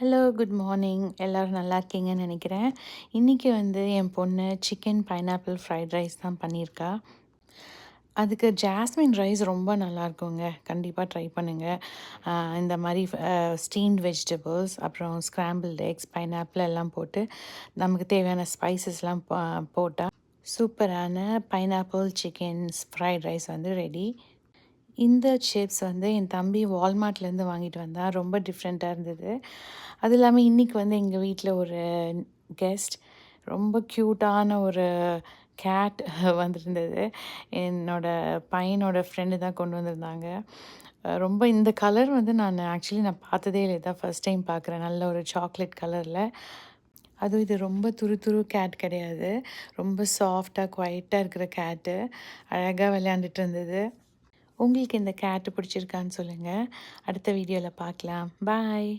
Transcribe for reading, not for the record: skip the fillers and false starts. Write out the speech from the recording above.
Hello, good morning. எல்லோரும் நல்லா இருக்கீங்கன்னு நினைக்கிறேன். இன்றைக்கி என் பொண்ணு சிக்கன் பைனாப்பிள் ஃப்ரைட் ரைஸ் தான் பண்ணியிருக்கா. அதுக்கு ஜாஸ்மின் ரைஸ் ரொம்ப நல்லாயிருக்குங்க. கண்டிப்பாக ட்ரை பண்ணுங்கள். இந்த மாதிரி ஸ்டீம்டு வெஜிடபிள்ஸ், அப்புறம் ஸ்க்ராம்பிள்டு எக்ஸ், பைனாப்பிள் எல்லாம் போட்டு நமக்கு தேவையான ஸ்பைசஸ்லாம் போட்டால் சூப்பரான pineapple chicken fried rice ready. இந்த சிப்ஸ் என் தம்பி வால்மார்ட்லேருந்து வாங்கிட்டு வந்தான். ரொம்ப டிஃப்ரெண்ட்டாக இருந்தது. அது இல்லாமல் இன்றைக்கி எங்கள் வீட்டில் ஒரு கெஸ்ட், ரொம்ப க்யூட்டான ஒரு கேட் வந்திருந்தது. என்னோடய பையனோட ஃப்ரெண்டு தான் கொண்டு வந்திருந்தாங்க. ரொம்ப இந்த கலர் நான் பார்த்ததே இல்லை. இதான் ஃபர்ஸ்ட் டைம் பார்க்குறேன். நல்ல ஒரு சாக்லேட் கலரில். அதுவும் இது ரொம்ப துரு துரு கேட் கிடையாது. ரொம்ப சாஃப்டாக குவைட்டாக இருக்கிற கேட்டு. அழகாக விளையாண்டுட்டு இருந்தது. உங்களுக்கு இந்த கேட்டு பிடிச்சிருக்கான்னு சொல்லுங்கள். அடுத்த வீடியோவில் பார்க்கலாம். பாய்.